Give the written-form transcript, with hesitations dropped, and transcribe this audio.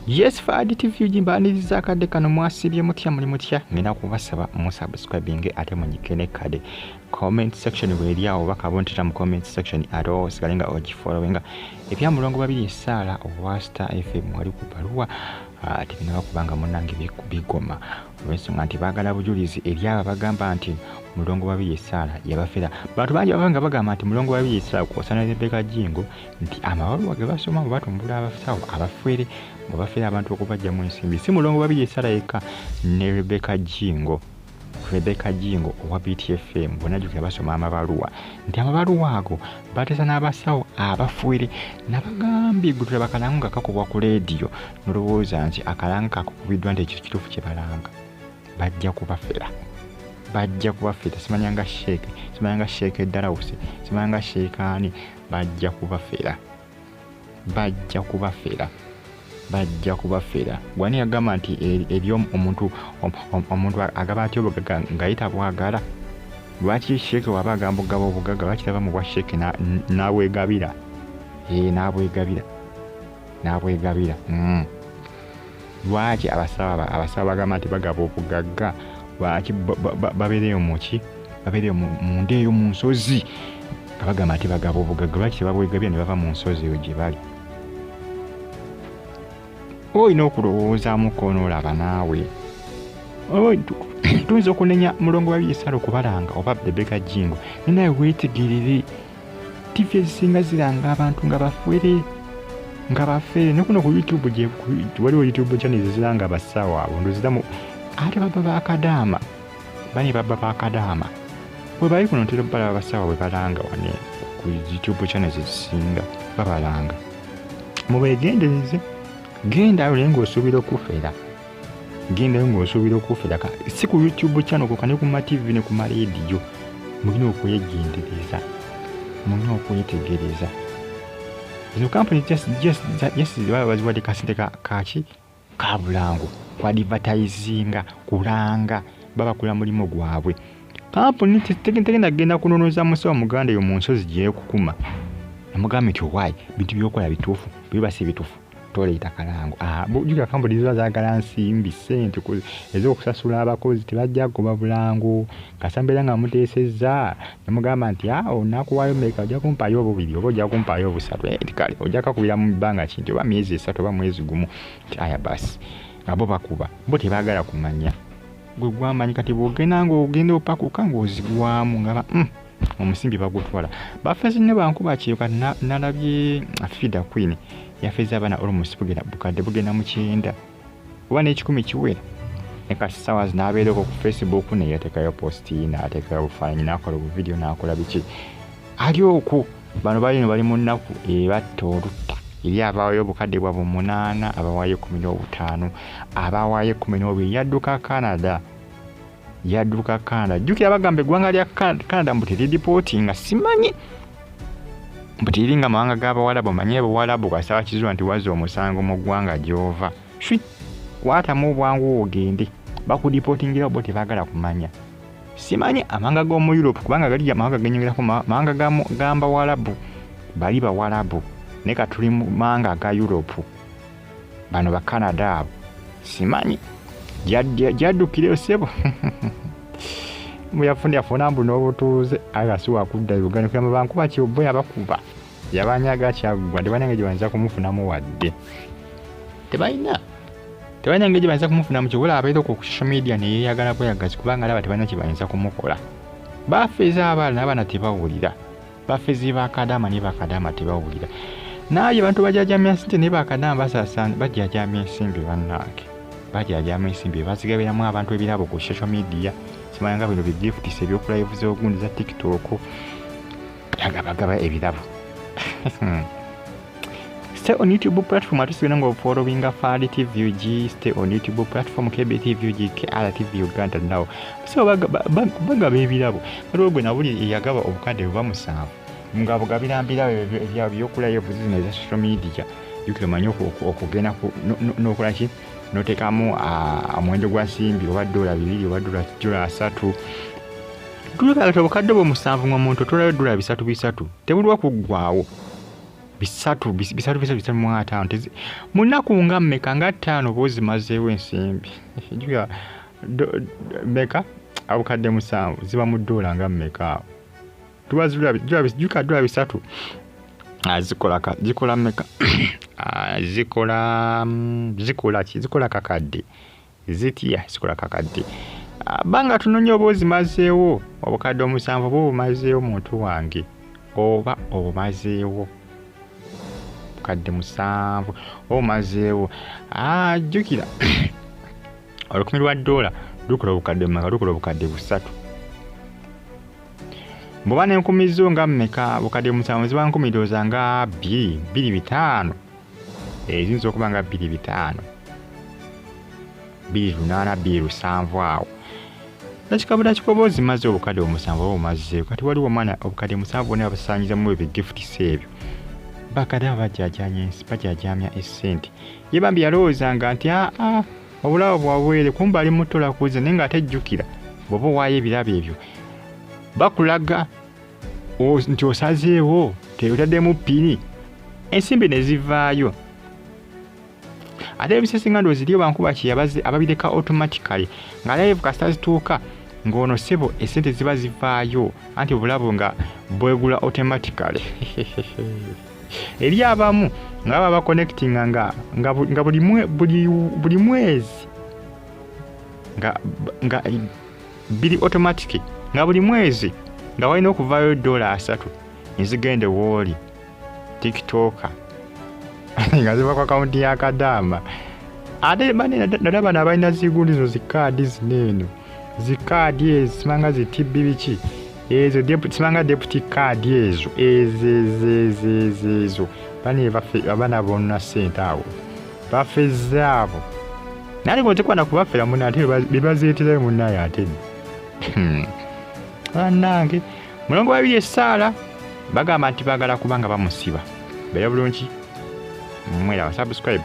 Yes, Fadi TV jimbaniriza akadde kano mwasibye mutya muli mutya ngena kubasaba musubscribing ate munyikene kade comment section weri awo bakabontera mu comment section alo sigalenga ogifollowinga ebya Omulongo Babirye Sala owa Star FM wali kubaluwa ati bino bakubanga munange bigoma olw'ensonga nti baagala bujulizi eri abo bagamba nti Omulongo Babirye Sala yabafera bantu bangi abanga bagamba nti Omulongo Babirye Sala kwosana Rebecca Jingo nti amabaluwa ge basoma mu batumbula abasawo abafere mubafera abantu okubajja mu nsimbi si Omulongo Babirye Sala yekka ne Rebecca Jingo owa BTFM bonajukira basoma amabaluwa nti amabaluwa ago batesa n'abasawo abafwere nabagambi gutula bakalanga kakubwa ku radio nolowooza nti akalanga kakukubiddwa nti ekyo kituufu kye balanga bajja kubafera simanyanga sheeke Dalawusi simanyanga sheekaani bajja kubafera gwani yagamba nti eri omuntu agaba atyo obugaga ngayita bwagala lwaki sheeke waba agamba ogaba obugaga lwakiraba mu bwa sheeke n'abwegabira lwaki abasawo bagamba nti bagaba obugaga lwaki babeereyo muki babeereyo mu ndeeyo mu nsozi nga bagamba nti bagaba obugaga lwaki tebabwegabira ne bava mu nsozi eyo gye bali oyina okulowoozaamu konoolaba naawe tuyinza okunenya Omulongo Babirye Sala okubalanga oba Rebecca Jingo nenaye weetegerere TV ezisinga ziranga abantu nga bafere nekuno ku YouTube waliwo YouTube channel ziranga abasawo abo ndoziramu ate baba bakadaama bwe bali kuno ntera balaba abasawo bwe balanga wane ku YouTube channel ezisinga babalanga mubeegendereze genda ayo lengo osuubira okufera si ku YouTube channel ko kane ku ma TV ne ku ma radio mulina okwegendereza mulina okwetegereza izo company just baziwadde kasente kaki ka bulango kwa advertisinga kulanga babakula mulimo gwabwe company tegenda genda kunonoza musawo muganda yo mu nsozi gye kukuma namugambe nti why bintu byokola bituufu bibasi bituufu toleeta kalango bujuga company zaagala nsimbi sente ez'okusasula abakozi tebajja kuba bulango kasambera nga muteesezza namugamba nti onakuwayo meka ojja kumpaayo obubiri oba ojja kumpaayo obusatu kale ojja kakubira mu bbanga kinti oba myezi 3 oba mwezi gumu nti aya basi abo bakuba bo tebaagala kumanya gwe gwamanyi kati bw'ogenda ng'ogenda opakuka ng'ozigwamu nga omusimbi bagutwala bafezi ne bankuba kyeyo kati nalabye Fida Queen yafeza abana almost bukadde bugenda mu 9 oba n'ekikumi kiwera nekati ssaawa zinabeereko ku Facebook ne yateekayo posti n'ateekayo obufaananyi n'akola obuvidiyo n'akola biki ali okwo bano balino bali mu nnaku ebatta olutta eri abawaayo obukadde bwabwe 8 abawaayo 15 abawaayo 12 yadduka Canada jjukira bagamba eggwanga lya Canada mbu teriripooti nga simanyi mbutiri nga mawanga g'Abawarabu manye Abawarabu kwasaba kizwa nti wazza omusango mu ggwanga gy'ova kwatamu obwangu ogende bakudipootingira bo tebaagala kumanya simanyi amawanga g'omu Europe kubanga gali amawanga genyongeraku mawanga g'Abawarabu bali Bawarabu ne katuli mu mawanga ga Europe bano ba Canada abo simanyi jaddukire sebo yafuna mbu n'obutuuze agasuwa kudda Uganda kuyamba bankuba kyobbo yabakuba yabanyaga kyagwa tebanyange gye bayinza kumufunamu wadde tebalina ngeri gye bayinza kumufunamu kyobola abaire ku social media ne yeeyagala bweyagazi kubanga alaba tebalina kye bayinza kumukola bafeeza abaana tebawulira bafeezi bakadaama ne bakadaama tebawulira naye bantu bajajamya sente ne bakadaama basaasana bajajamya ensimbi bannange bazigabiramu abantu ebirabo ku social media simanyanga bino bigifutisa ebyokulayivu z'ogundi za TikTok bagaba ebirabo stay on YouTube platform atusigana nga ofollowinga Fadi TVUG stay on YouTube platform KBTVUG KRTV Uganda now so bagaba ebirabo kaliwo gwe nabuli eyagaba obukadde buba 7 nga bugabirambira ebyokulayivu zino eza social media jukira manyi okugenda n'okolaki notekamu amwendo gwa simbi oba $2 oba $3 tuleka obukadde bwo 7 ng'omuntu tolayo $3 bisatu tebulwa kuggwaawo bisatu mu ataano munaku nga mmeka nga 5 bozi mazeewo ensimbi jua meka abukadde 7 ziba mu dola nga mmeka tuwazula bisatu zikola meka zikola kakadde zitya zikola kakadde banga tunonya obozi mazeewo obukadde 7 bo mazeewo muntu wange oba omazeewo kadde 7 omazeewo jukira $10 lukola obukadde mmeka lukola obukadde 3 bwoba n'enkumizo nga mmeka bukadde 7 ziba nkumi ndowooza nga 2.5 ziyinza okuba nga 2.5 2.8 2.7 awo nakikabula kikobozi maze obukadde 7 obumazeewo kati waliwo omwana obukadde 7 bonna basanyizamu ebyo gifuts ebyo bakadde bajajamya essente ye Bambi yalowoozanga nti obulawo bwabwere kumba ali mutola kuze naye nga atejjukira bw'oba owaayo ebirabo ebyo bakulaga nti osazeewo teotaddemu ppini ensimbi ne zivaayo ate ebisesinga ndowooza eriyo bankuba kyeyabaze ababireka automatically nga live kasita zituuka ng'ono ssebo essente ziba zivaayo anti obulabo nga bwegula automatically eri abamu nga baba connectinga nga buli mwezi nga biri automatic nga buli mwezi nga walina okuvaayo $3 ezigende wooli tiktoka nga ziva ku akawunti ya Kadaama ate nalaba bano abalina zigulizo zikaadi zineeno zikaadi ezo simanga zitibbi biki ezo simanga deputy card ezo ezo bani abana bonna ssente awo bafezzaabo naye bw'otekwana kubafera munne ate bebazeeterayo munnaye ate bannange Mulongo Babirye essaala bagamba nti baagala kubanga bamusiba beera bulungi mwera subscribe